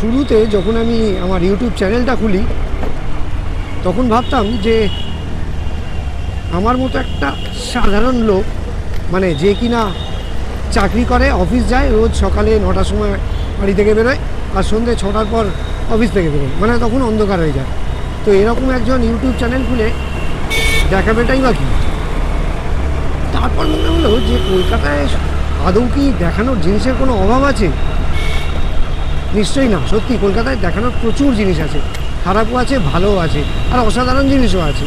শুরুতে যখন আমি আমার ইউটিউব চ্যানেলটা খুলি তখন ভাবতাম যে আমার মতো একটা সাধারণ লোক, মানে যে কিনা চাকরি করে, অফিস যায়, রোজ সকালে 9টার সময় বাড়ি থেকে বেরোয় আর সন্ধ্যে 6টার পর অফিস থেকে বেরোয়, মানে তখন অন্ধকার হয়ে যায়। তো এরকম একজন ইউটিউব চ্যানেল খুলে দেখাবেটাই বা কী। তারপর মনে হলো যে কলকাতায় আদৌ কি দেখানোর জিনিসের কোনো অভাব আছে? নিশ্চয়ই না। সত্যি কলকাতায় দেখানোর প্রচুর জিনিস আছে, খারাপও আছে, ভালোও আছে, আর অসাধারণ জিনিসও আছে।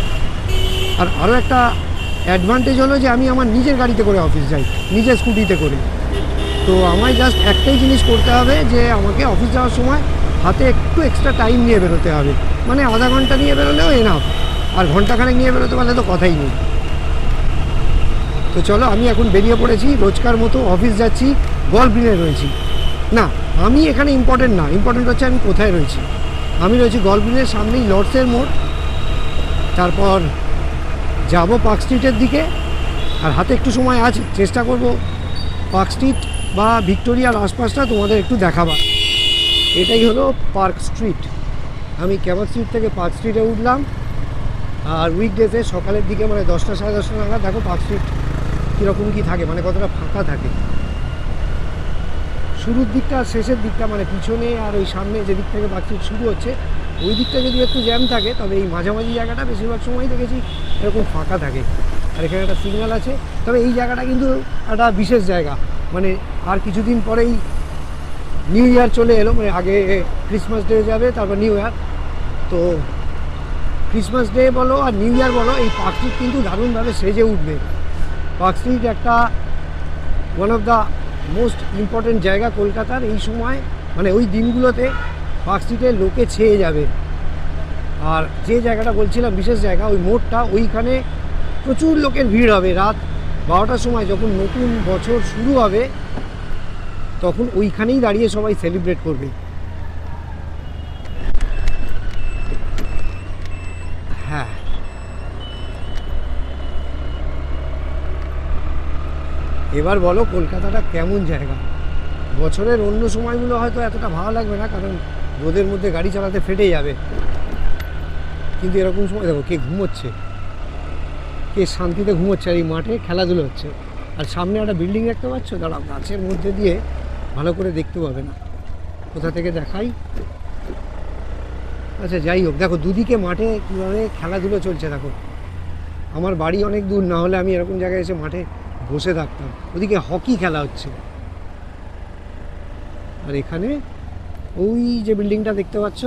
আর আরও একটা অ্যাডভান্টেজ হলো যে আমি আমার নিজের গাড়িতে করে অফিস যাই, নিজের স্কুটিতে করে। তো আমায় জাস্ট একটাই জিনিস করতে হবে, যে আমাকে অফিস যাওয়ার সময় হাতে একটু এক্সট্রা টাইম নিয়ে বেরোতে হবে, মানে আধা ঘন্টা নিয়ে বেরোলেও এনাফ। আর ঘন্টাখানেক নিয়ে বেরোতে পারলে তো কথাই নেই। তো চলো, আমি এখন বেরিয়ে পড়েছি, রোজকার মতো অফিস যাচ্ছি, গল্ফ গ্রিনে রয়েছি। না, আমি এখানে ইম্পর্টেন্ট না, ইম্পর্টেন্ট হচ্ছে আমি কোথায় রয়েছি। আমি রয়েছি গল্ফ গ্রিনের সামনেই লর্ডসের মোড়। তারপর যাব পার্ক স্ট্রিটের দিকে, আর হাতে একটু সময় আছে, চেষ্টা করব পার্ক স্ট্রিট বা ভিক্টোরিয়ার আশপাশটা তোমাদের একটু দেখাবার। এটাই হলো পার্ক স্ট্রিট। আমি ক্যাবাক স্ট্রিট থেকে পার্ক স্ট্রিটে উঠলাম। আর উইকডেজে সকালের দিকে, মানে 10টা সাড়ে 10টা নাগাদ দেখো পার্ক স্ট্রিট কীরকম কী থাকে, মানে কতটা ফাঁকা থাকে। শুরুর দিকটা আর শেষের দিকটা, মানে পিছনে আর ওই সামনে যে দিক থেকে পার্ক স্ট্রিট শুরু হচ্ছে, ওই দিকটা যদি একটু জ্যাম থাকে, তবে এই মাঝামাঝি জায়গাটা বেশিরভাগ সময়ই দেখেছি এরকম ফাঁকা থাকে। আর এখানে একটা সিগন্যাল আছে। তবে এই জায়গাটা কিন্তু একটা বিশেষ জায়গা, মানে আর কিছুদিন পরেই নিউ ইয়ার চলে এলো, মানে আগে ক্রিসমাস ডে যাবে, তারপর নিউ ইয়ার। তো ক্রিসমাস ডে বলো আর নিউ ইয়ার বলো, এই পার্ক স্ট্রিট কিন্তু দারুণভাবে সেজে উঠবে। পার্ক স্ট্রিট একটা one of the most important জায়গা কলকাতার এই সময়, মানে ওই দিনগুলোতে পার্ক স্ট্রিটে লোকে ছেয়ে যাবে। আর যে জায়গাটা বলছিলাম বিশেষ জায়গা, ওই মোড়টা, ওইখানে প্রচুর লোকের ভিড় হবে। রাত 12টার সময় যখন নতুন বছর শুরু হবে, তখন ওইখানেই দাঁড়িয়ে সবাই সেলিব্রেট করবে। হ্যাঁ, এবার বলো কলকাতাটা কেমন জায়গা। বছরের অন্য সময়গুলো হয়তো এতটা ভালো লাগবে না, কারণ রোদের মধ্যে গাড়ি চালাতে ফেটে যাবে। কিন্তু এরকম সময় দেখো, কে ঘুমোচ্ছে, কে শান্তিতে ঘুমোচ্ছে, আর এই মাঠে খেলাধুলো হচ্ছে। আর সামনে একটা বিল্ডিং দেখতে পাচ্ছ, দাঁড়াও, গাছের মধ্যে দিয়ে ভালো করে দেখতে পাবে না, কোথা থেকে দেখাই। আচ্ছা, যাই হোক, দেখো দুদিকে মাঠে কীভাবে খেলাধুলো চলছে। দেখো, আমার বাড়ি অনেক দূর, না হলে আমি এরকম জায়গায় এসে মাঠে বসে থাকতাম। ওদিকে হকি খেলা হচ্ছে, আর এখানে ওই যে বিল্ডিংটা দেখতে পাচ্ছ,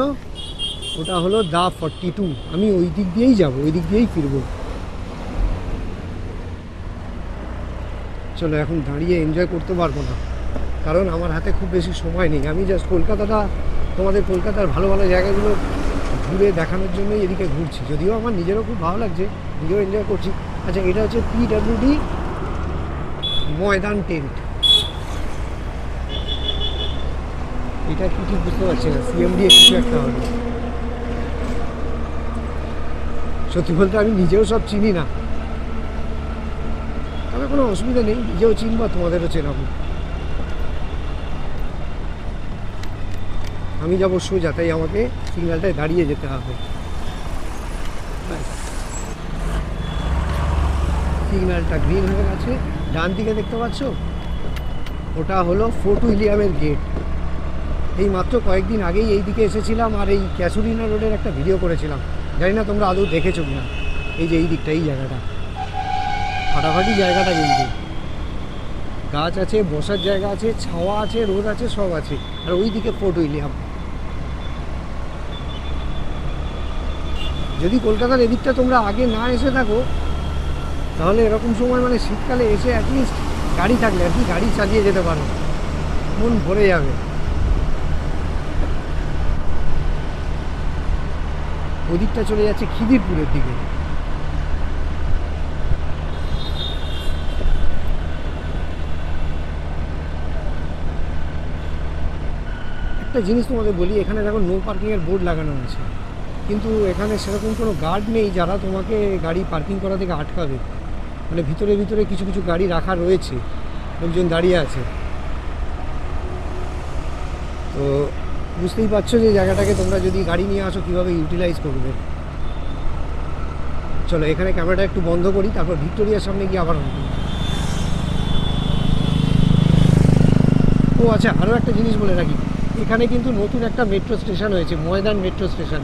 ওটা হলো দা 42। আমি ওই দিক দিয়েই যাব, ওই দিক দিয়েই ফিরবো। চলো, এখন দাঁড়িয়ে এনজয় করতে পারবো না, কারণ আমার হাতে খুব বেশি সময় নেই। আমি জাস্ট কলকাতাটা, তোমাদের কলকাতার ভালো ভালো জায়গাগুলো ঘুরে দেখানোর জন্যই এদিকে ঘুরছি। যদিও আমার নিজেরও খুব ভালো লাগছে, নিজেও এনজয় করছি। আচ্ছা, এটা হচ্ছে PWD ময়দান টেন্ট। এটা কি ঠিক বুঝতে পারছি না, CMD কিছু একটা হবে। সত্যি বলতে আমি নিজেও সব চিনি না, তবে কোনো অসুবিধা নেই, নিজেও চিনবো, তোমাদেরও চেনাবো। আমি যাবো সোজা, তাই আমাকে সিগন্যালটায় দাঁড়িয়ে যেতে হবে। সিগন্যালটা গ্রিন হয়ে গেছে। ডান দিকে দেখতে পাচ্ছ, ওটা হলো ফোর্ট উইলিয়ামের গেট। এই মাত্র কয়েকদিন আগেই এই দিকে এসেছিলাম, আর এই ক্যাসুরিনা রোডের একটা ভিডিও করেছিলাম। জানি না তোমরা আদৌ দেখেছো কিনা। এই যে এই দিকটা, এই জায়গাটা ফাটাফাটি জায়গাটা, কিন্তু গাছ আছে, বসার জায়গা আছে, ছাওয়া আছে, রোদ আছে, সব আছে। আর ওই দিকে ফোর্ট উইলিয়াম। যদি কলকাতার এদিকটা তোমরা আগে না এসে থাকো, তাহলে এরকম সময়, মানে শীতকালে এসে অ্যাটলিস্ট গাড়ি থাকলে আর কি গাড়ি চালিয়ে যেতে পারো, মন ভরে যাবে। ওদিকটা চলে যাচ্ছে খিদিরপুরের দিকে। একটা জিনিস তোমাদের বলি, এখানে দেখো নো পার্কিংয়ের বোর্ড লাগানো আছে, কিন্তু এখানে সেরকম কোনো গার্ড নেই যারা তোমাকে গাড়ি পার্কিং করা থেকে আটকাবে। মানে ভিতরে ভিতরে কিছু কিছু গাড়ি রাখা রয়েছে, লোকজন দাঁড়িয়ে আছে। তো বুঝতেই পারছো যে জায়গাটাকে তোমরা যদি গাড়ি নিয়ে আসো কীভাবে ইউটিলাইজ করবে। চলো এখানে ক্যামেরাটা একটু বন্ধ করি, তারপর ভিক্টোরিয়ার সামনে গিয়ে আবার অন করি। ও আচ্ছা, আরও একটা জিনিস বলে রাখি, এখানে কিন্তু নতুন একটা মেট্রো স্টেশন হয়েছে, ময়দান মেট্রো স্টেশন।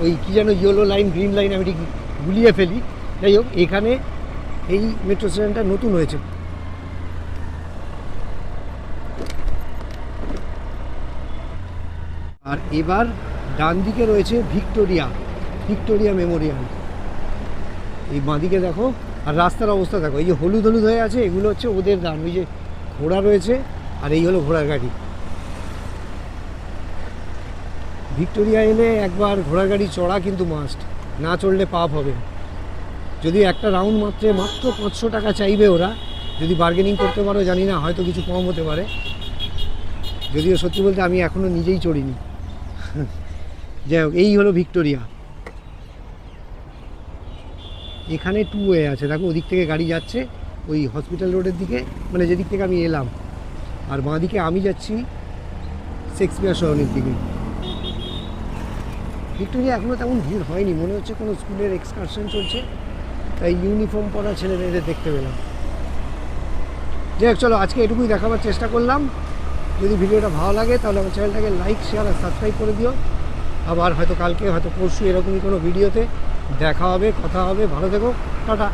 ওই কী যেন ইয়েলো লাইন গ্রিন লাইন আমি ঠিক গুলিয়ে ফেলি, যাই হোক এখানে এই মেট্রো স্টেশনটা নতুন হয়েছে। আর এবার ডান দিকে রয়েছে ভিক্টোরিয়া মেমোরিয়াল। এই বাঁদিকে দেখো, আর রাস্তার অবস্থা দেখো, এই যে হলুদ হলুদ হয়ে আছে এগুলো হচ্ছে ওদের দান। ওই যে ঘোড়া রয়েছে, আর এই হলো ঘোড়ার গাড়ি। ভিক্টোরিয়া এলে একবার ঘোড়ার গাড়ি চড়া কিন্তু মাস্ট, না চড়লে পাপ হবে। যদি একটা রাউন্ড মাত্র 500 টাকা চাইবে ওরা, যদি বার্গেনিং করতে পারো জানি না, হয়তো কিছু কম হতে পারে। যদিও সত্যি বলতে আমি এখনও নিজেই চড়িনি। যাই হোক, এই হলো ভিক্টোরিয়া। এখানে 2 ওয়ে আছে, দেখো ওদিক থেকে গাড়ি যাচ্ছে ওই হসপিটাল রোডের দিকে, মানে যেদিক থেকে আমি এলাম, আর বাঁ দিকে আমি যাচ্ছি শেক্সপিয়ার সরণির দিকে। ভিক্টোরিয়া এখনও তেমন ভিড় হয়নি, মনে হচ্ছে কোনো স্কুলের এক্সকারশন চলছে, তাই ইউনিফর্ম পরা ছেলে মেয়েদের দেখতে পেলাম। যাই হোক, চলো আজকে এটুকুই দেখাবার চেষ্টা করলাম। যদি ভিডিওটা ভালো লাগে তাহলে আমার চ্যানেলটাকে লাইক, শেয়ার আর সাবস্ক্রাইব করে দিও। আবার হয়তো কালকে, হয়তো পরশু এরকমই কোনো ভিডিওতে দেখা হবে, কথা হবে। ভালো থেকো, টাটা।